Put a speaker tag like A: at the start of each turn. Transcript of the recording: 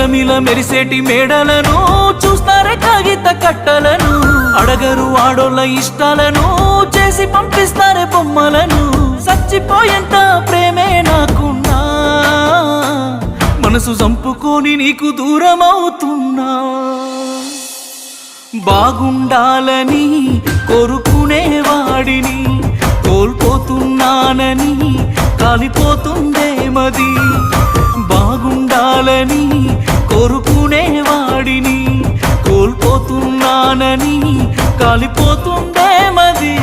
A: మిలమిల మెరిసేటి మేడలను చూస్తారే కాగిత కట్టలను అడగరు ఆడోళ్ళ ఇష్టాలను చేసి పంపిస్తారే బొమ్మలను చచ్చిపోయేంత ప్రేమే నాకున్నా మనసు చంపుకొని నీకు దూరం అవుతున్నా బాగుండాలని కోరుకునేవాడిని కోల్పోతున్నానని కాలిపోతుందే మది బాగుండాలని కోరుకునేవాడిని కోల్పోతున్నానని కాలిపోతుందే మది